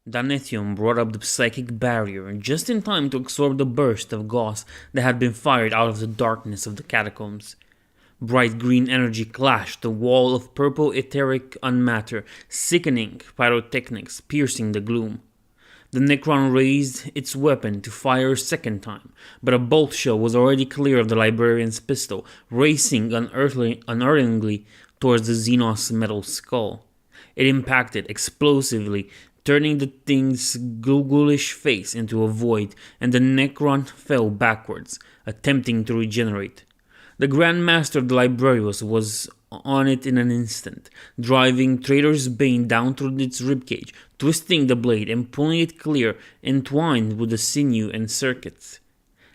Danethium brought up the psychic barrier just in time to absorb the burst of gauze that had been fired out of the darkness of the catacombs. Bright green energy clashed the wall of purple etheric unmatter, sickening pyrotechnics piercing the gloom. The Necron raised its weapon to fire a second time, but a bolt shell was already clear of the librarian's pistol, racing unerringly towards the Xenos metal skull. It impacted explosively, turning the thing's ghoulish face into a void, and the Necron fell backwards, attempting to regenerate. The Grand Master of the Librarius was on it in an instant, driving Traitor's Bane down through its ribcage, twisting the blade and pulling it clear, entwined with the sinew and circuits.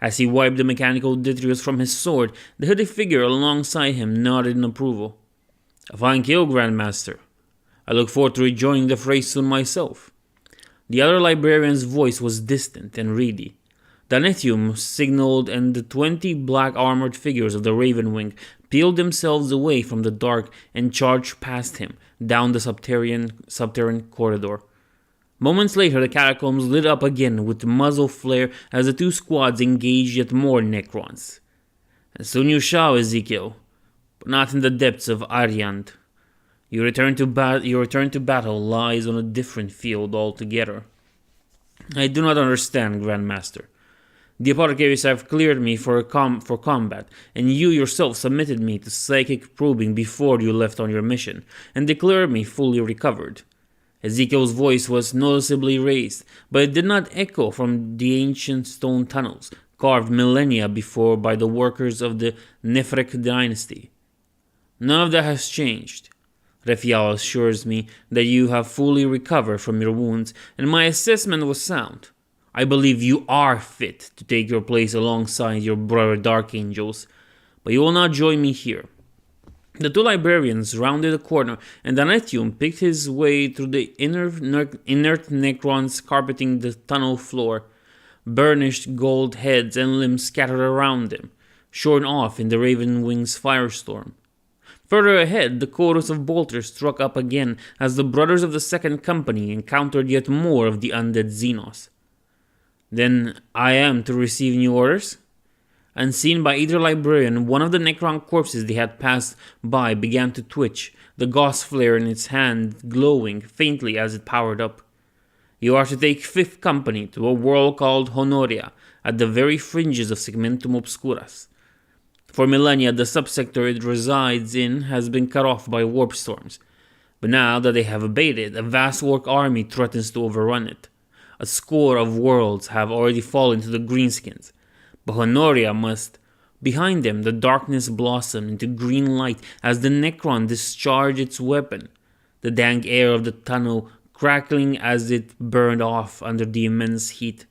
As he wiped the mechanical detritus from his sword, the hooded figure alongside him nodded in approval. "A fine kill, Grandmaster. I look forward to rejoining the fray soon myself." The other librarian's voice was distant and reedy. Danethium signaled, and the 20 black-armored figures of the Ravenwing peeled themselves away from the dark and charged past him down the subterranean corridor. Moments later, the catacombs lit up again with muzzle flare as the two squads engaged yet more Necrons. "And soon you shall, Ezekiel, but not in the depths of Ariand. Your return to battle lies on a different field altogether." "I do not understand, Grandmaster. The apothecaries have cleared me for combat, and you yourself submitted me to psychic probing before you left on your mission, and declared me fully recovered." Ezekiel's voice was noticeably raised, but it did not echo from the ancient stone tunnels, carved millennia before by the workers of the Nefrek dynasty. "None of that has changed. Raphael assures me that you have fully recovered from your wounds, and my assessment was sound. I believe you are fit to take your place alongside your brother Dark Angels, but you will not join me here." The two librarians rounded a corner, and Danethium picked his way through the inert Necrons carpeting the tunnel floor. Burnished gold heads and limbs scattered around him, shorn off in the Ravenwing's firestorm. Further ahead, the chorus of bolters struck up again as the brothers of the Second Company encountered yet more of the undead Xenos. "Then I am to receive new orders?" Unseen by either librarian, one of the Necron corpses they had passed by began to twitch, the gauze flare in its hand glowing faintly as it powered up. "You are to take Fifth Company to a world called Honoria, at the very fringes of Segmentum Obscuras. For millennia, the subsector it resides in has been cut off by warp storms, but now that they have abated, a vast orc army threatens to overrun it. A score of worlds have already fallen to the greenskins, but Honoria must. Behind them, the darkness blossomed into green light as the Necron discharged its weapon, the dank air of the tunnel crackling as it burned off under the immense heat.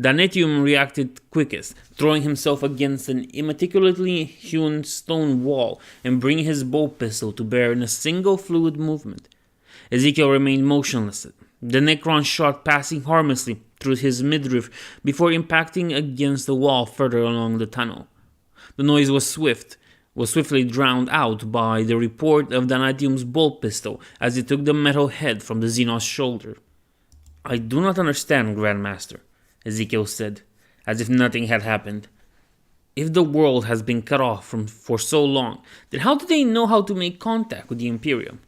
Danethium reacted quickest, throwing himself against an immaculately hewn stone wall and bringing his bow pistol to bear in a single fluid movement. Ezekiel remained motionless, the Necron shot passing harmlessly through his midriff before impacting against the wall further along the tunnel. The noise was swiftly drowned out by the report of Danethium's bolt pistol as he took the metal head from the Xenos' shoulder. "I do not understand, Grandmaster," Ezekiel said, as if nothing had happened. "If the world has been cut off for so long, then how do they know how to make contact with the Imperium?"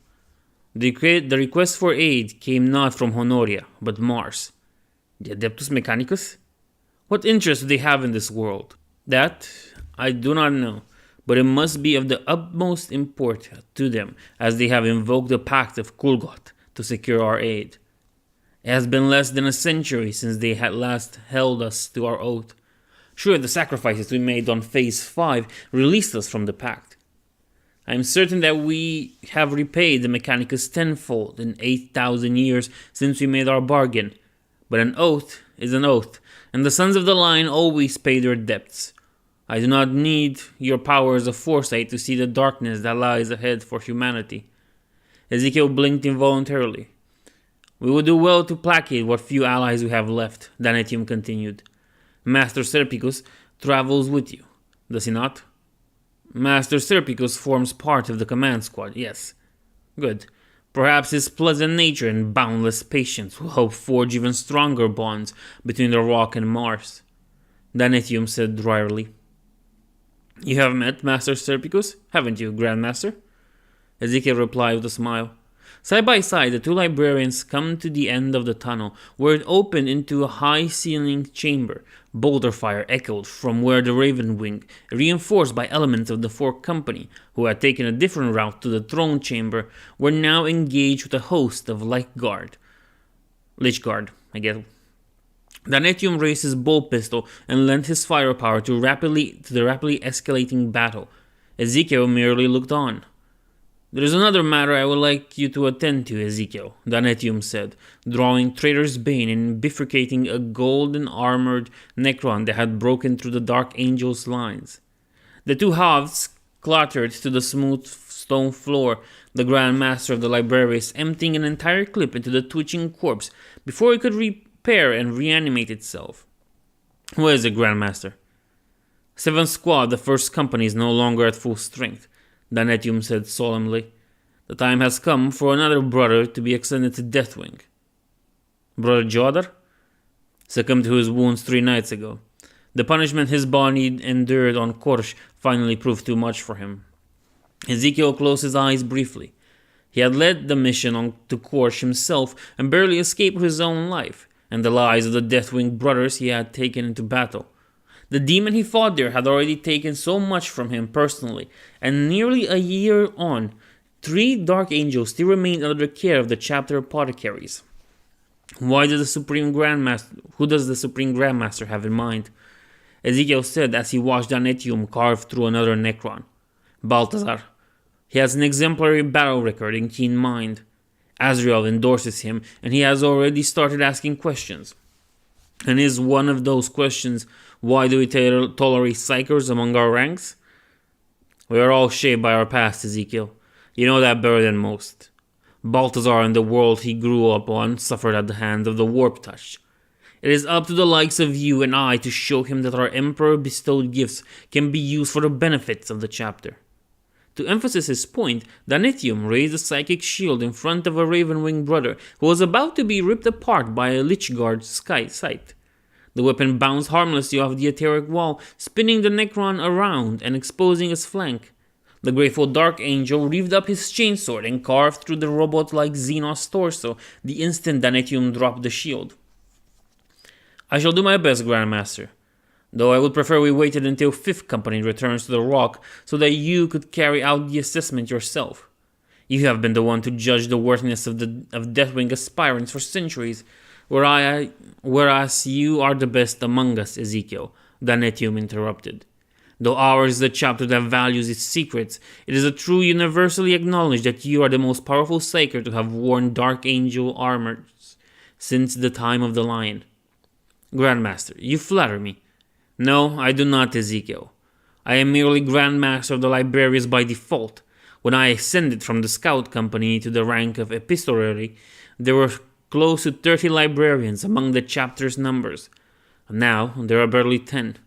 The request for aid came not from Honoria, but Mars. The Adeptus Mechanicus? What interest do they have in this world? That I do not know, but it must be of the utmost import to them, as they have invoked the Pact of Kulgot to secure our aid. It has been less than a century since they had last held us to our oath. Sure, the sacrifices we made on Phase 5 released us from the Pact. I am certain that we have repaid the Mechanicus tenfold in 8,000 years since we made our bargain. But an oath is an oath, and the Sons of the Line always pay their debts. I do not need your powers of foresight to see the darkness that lies ahead for humanity." Ezekiel blinked involuntarily. "We would do well to placate what few allies we have left," Danethium continued. "Master Serpicus travels with you, does he not?" "Master Serpicus forms part of the command squad, yes." "Good. Perhaps his pleasant nature and boundless patience will help forge even stronger bonds between the rock and Mars. Danetium said dryly. You have met Master Serpicus, haven't you, Grandmaster? Ezekiel replied with a smile. Side by side, the two librarians come to the end of the tunnel, where it opened into a high-ceilinged chamber. Bolter fire echoed from where the Raven Wing, reinforced by elements of the Fourth Company, who had taken a different route to the throne chamber, were now engaged with a host of Lichguard. I guess. Danetium raised his bow pistol and lent his firepower to the rapidly escalating battle. Ezekiel merely looked on. There is another matter I would like you to attend to, Ezekiel, Danetium said, drawing Traitor's Bane and bifurcating a golden-armored Necron that had broken through the Dark Angel's lines. The two halves clattered to the smooth stone floor, the Grand Master of the Librarius emptying an entire clip into the twitching corpse before it could repair and reanimate itself. Where is the Grand Master? 7th Squad, the First Company, is no longer at full strength, Danetium said solemnly. The time has come for another brother to be extended to Deathwing. Brother Jodar succumbed to his wounds 3 nights ago. The punishment his body endured on Korsh finally proved too much for him. Ezekiel closed his eyes briefly. He had led the mission on to Korsh himself and barely escaped with his own life, and the lives of the Deathwing brothers he had taken into battle. The demon he fought there had already taken so much from him personally, and nearly a year on, 3 Dark Angels still remained under the care of the chapter apothecaries. Who does the Supreme Grandmaster have in mind? Ezekiel said as he watched Danetium carve through another Necron. Balthazar. He has an exemplary battle record and keen mind. Azrael endorses him, and he has already started asking questions. And is one of those questions, why do we tolerate psychers among our ranks? We are all shaped by our past, Ezekiel. You know that better than most. Balthazar and the world he grew up on suffered at the hands of the Warp Touch. It is up to the likes of you and I to show him that our Emperor-bestowed gifts can be used for the benefits of the chapter. To emphasize his point, Danetium raised a psychic shield in front of a Ravenwing brother who was about to be ripped apart by a Lichguard sight. The weapon bounced harmlessly off the etheric wall, spinning the Necron around and exposing his flank. The grateful Dark Angel reeved up his chainsword and carved through the robot-like Xenos torso the instant Danetium dropped the shield. I shall do my best, Grandmaster, though I would prefer we waited until 5th Company returns to the Rock so that you could carry out the assessment yourself. You have been the one to judge the worthiness of Deathwing aspirants for centuries, whereas you are the best among us, Ezekiel, Danetium interrupted. Though ours is the chapter that values its secrets, it is a true universally acknowledged that you are the most powerful Psyker to have worn Dark Angel armors since the time of the Lion. Grandmaster, you flatter me. No, I do not, Ezekiel. I am merely Grandmaster of the Librarians by default. When I ascended from the Scout Company to the rank of Epistolary, there were close to 30 librarians among the chapter's numbers. Now, there are barely 10.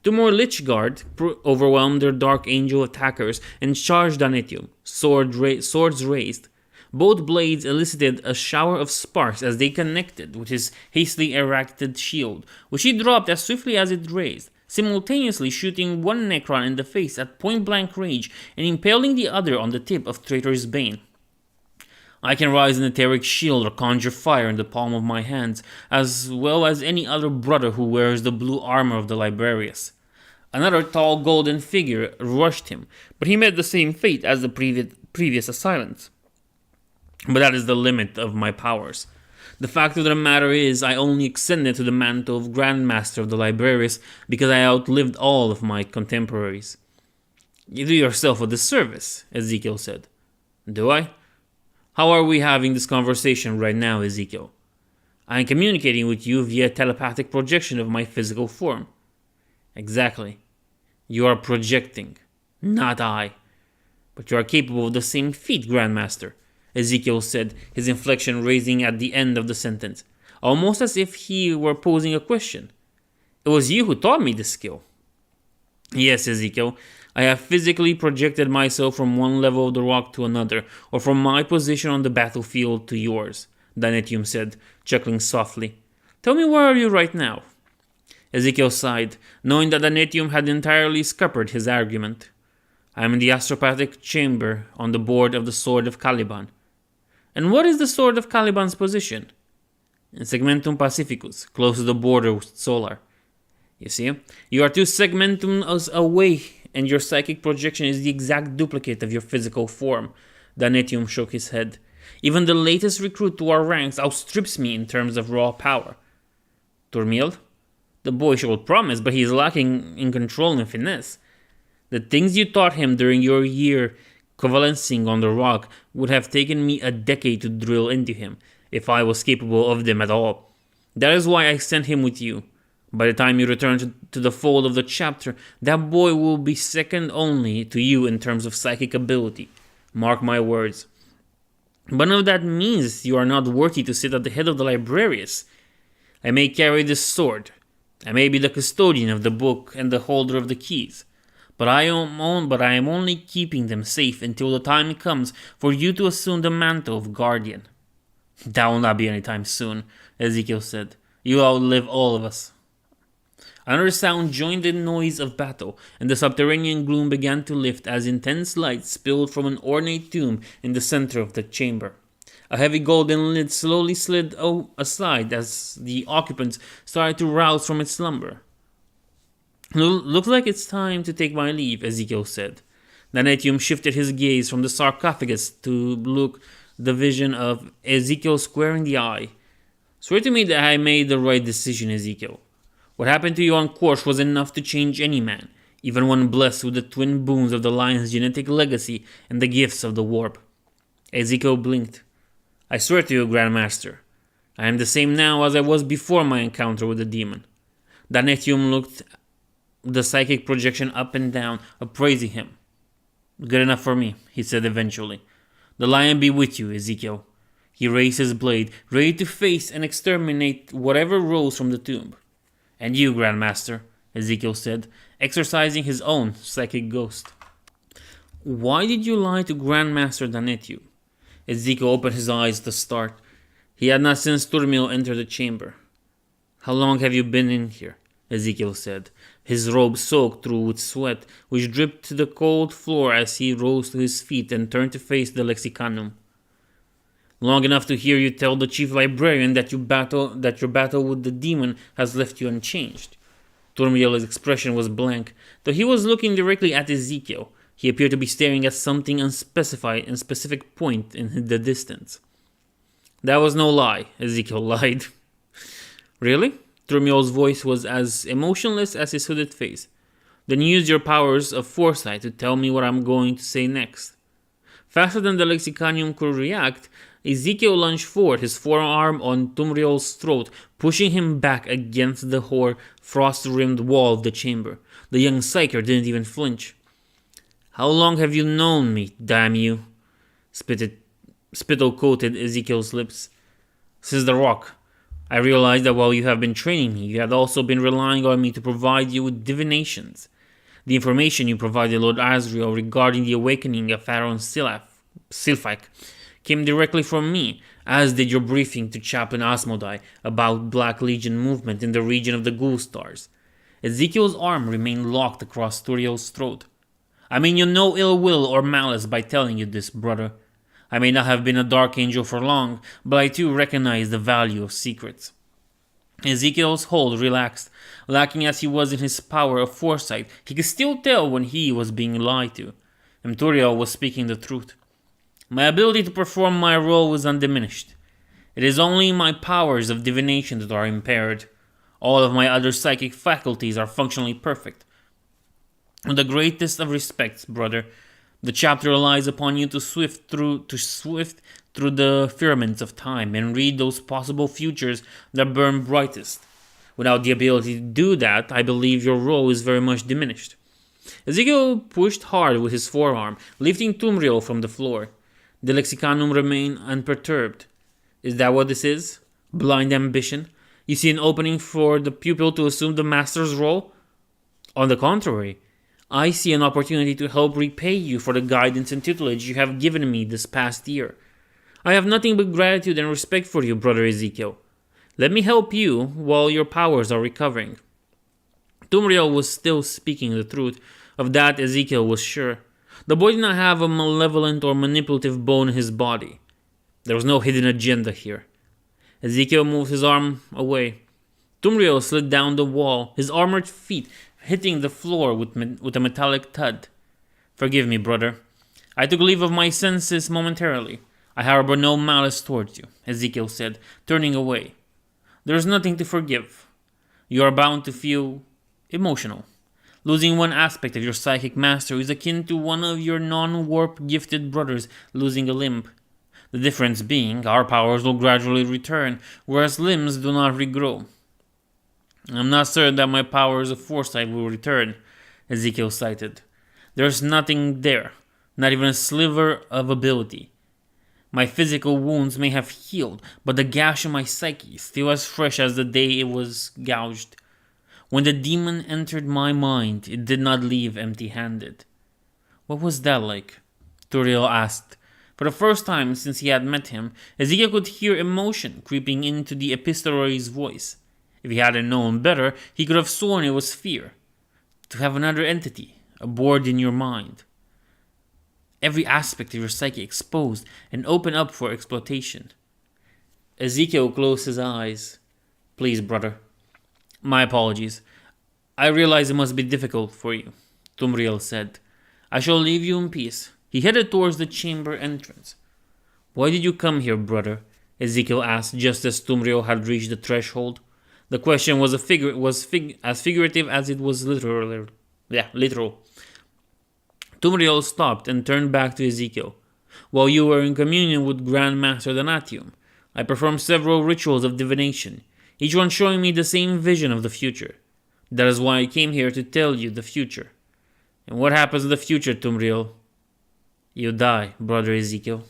2 more Lichguard overwhelmed their Dark Angel attackers and charged Danetium, swords raised. Both blades elicited a shower of sparks as they connected with his hastily erected shield, which he dropped as swiftly as it raised, simultaneously shooting one Necron in the face at point-blank range and impaling the other on the tip of Traitor's Bane. I can rise an etheric shield or conjure fire in the palm of my hands, as well as any other brother who wears the blue armor of the Librarius. Another tall golden figure rushed him, but he met the same fate as the previous assailants. But that is the limit of my powers. The fact of the matter is, I only ascended to the mantle of Grandmaster of the Librarius because I outlived all of my contemporaries. You do yourself a disservice, Ezekiel said. Do I? How are we having this conversation right now, Ezekiel? I am communicating with you via telepathic projection of my physical form. Exactly. You are projecting, not I. But you are capable of the same feat, Grandmaster, Ezekiel said, his inflection raising at the end of the sentence, almost as if he were posing a question. It was you who taught me this skill. Yes, Ezekiel, I have physically projected myself from one level of the rock to another, or from my position on the battlefield to yours, Danetium said, chuckling softly. Tell me, where are you right now? Ezekiel sighed, knowing that Danetium had entirely scuppered his argument. I am in the astropathic chamber on the board of the Sword of Caliban. And what is the Sword of Caliban's position? In Segmentum Pacificus, close to the border with Solar. You see, you are 2 segmentums away, and your psychic projection is the exact duplicate of your physical form. Danetium shook his head. Even the latest recruit to our ranks outstrips me in terms of raw power. Turmiel? The boy showed promise, but he is lacking in control and finesse. The things you taught him during your year convalescing on the rock would have taken me a decade to drill into him, if I was capable of them at all. That is why I sent him with you. By the time you return to the fold of the chapter, that boy will be second only to you in terms of psychic ability. Mark my words. But none of that means you are not worthy to sit at the head of the librarius. I may carry this sword. I may be the custodian of the book and the holder of the keys. But I am only keeping them safe until the time comes for you to assume the mantle of guardian. That will not be any time soon, Ezekiel said. You will outlive all of us. Another sound joined the noise of battle, and the subterranean gloom began to lift as intense light spilled from an ornate tomb in the center of the chamber. A heavy golden lid slowly slid aside as the occupants started to rouse from its slumber. Looks like it's time to take my leave, Ezekiel said. Danetium shifted his gaze from the sarcophagus to look the vision of Ezekiel square in the eye. Swear to me that I made the right decision, Ezekiel. What happened to you on Korsh was enough to change any man, even one blessed with the twin boons of the lion's genetic legacy and the gifts of the warp. Ezekiel blinked. I swear to you, Grandmaster, I am the same now as I was before my encounter with the demon. Danetium looked the psychic projection up and down, appraising him. Good enough for me, he said eventually. The lion be with you, Ezekiel. He raised his blade, ready to face and exterminate whatever rose from the tomb. And you, Grandmaster, Ezekiel said, exercising his own psychic ghost. Why did you lie to Grandmaster Danetium? Ezekiel opened his eyes at the start. He had not since Turmiel entered the chamber. How long have you been in here? Ezekiel said, his robe soaked through with sweat, which dripped to the cold floor as he rose to his feet and turned to face the Lexicanum. Long enough to hear you tell the chief librarian that your battle with the demon has left you unchanged. Turmiel's expression was blank. Though he was looking directly at Ezekiel, he appeared to be staring at something unspecified and specific point in the distance. That was no lie, Ezekiel lied. Really? Turmiel's voice was as emotionless as his hooded face. Then use your powers of foresight to tell me what I'm going to say next. Faster than the Lexicanium could react, Ezekiel lunged forward, his forearm on Turmiel's throat, pushing him back against the hoar, frost-rimmed wall of the chamber. The young psyker didn't even flinch. How long have you known me, damn you? Spittle coated Ezekiel's lips. Since the rock. I realized that while you have been training me, you had also been relying on me to provide you with divinations. The information you provided Lord Asriel regarding the awakening of Pharaoh Silphak came directly from me, as did your briefing to Chaplain Asmodai about Black Legion movement in the region of the Ghoul Stars. Ezekiel's arm remained locked across Turiel's throat. I mean you no ill will or malice by telling you this, brother. I may not have been a Dark Angel for long, but I too recognize the value of secrets. Ezekiel's hold relaxed. Lacking as he was in his power of foresight, he could still tell when he was being lied to. And Turiel was speaking the truth. My ability to perform my role was undiminished. It is only my powers of divination that are impaired. All of my other psychic faculties are functionally perfect. With the greatest of respects, brother, the chapter relies upon you to swift through the firmaments of time and read those possible futures that burn brightest. Without the ability to do that, I believe your role is very much diminished. Ezekiel pushed hard with his forearm, lifting Turmiel from the floor. The Lexicanum remained unperturbed. Is that what this is? Blind ambition? You see an opening for the pupil to assume the master's role? On the contrary, I see an opportunity to help repay you for the guidance and tutelage you have given me this past year. I have nothing but gratitude and respect for you, Brother Ezekiel. Let me help you while your powers are recovering. Tumriel was still speaking the truth. Of that, Ezekiel was sure. The boy did not have a malevolent or manipulative bone in his body. There was no hidden agenda here. Ezekiel moved his arm away. Tumriel slid down the wall, his armored feet hitting the floor with a metallic thud. Forgive me, brother. I took leave of my senses momentarily. I harbor no malice towards you, Ezekiel said, turning away. There is nothing to forgive. You are bound to feel emotional. Losing one aspect of your psychic master is akin to one of your non-warp gifted brothers losing a limb. The difference being, our powers will gradually return, whereas limbs do not regrow. I'm not certain that my powers of foresight will return, Ezekiel cited. There's nothing there, not even a sliver of ability. My physical wounds may have healed, but the gash in my psyche is still as fresh as the day it was gouged. When the demon entered my mind, it did not leave empty-handed. What was that like? Turiel asked. For the first time since he had met him, Ezekiel could hear emotion creeping into the epistolary's voice. If he hadn't known better, he could have sworn it was fear. To have another entity aboard in your mind. Every aspect of your psyche exposed and open up for exploitation. Ezekiel closed his eyes. Please, brother. My apologies. I realize it must be difficult for you, Tumriel said. I shall leave you in peace. He headed towards the chamber entrance. Why did you come here, brother? Ezekiel asked just as Tumriel had reached the threshold. The question was as figurative as it was literal. Tumriel stopped and turned back to Ezekiel. While you were in communion with Grand Master Donatium, I performed several rituals of divination, each one showing me the same vision of the future. That is why I came here to tell you the future. And what happens in the future, Tumriel? You die, brother Ezekiel.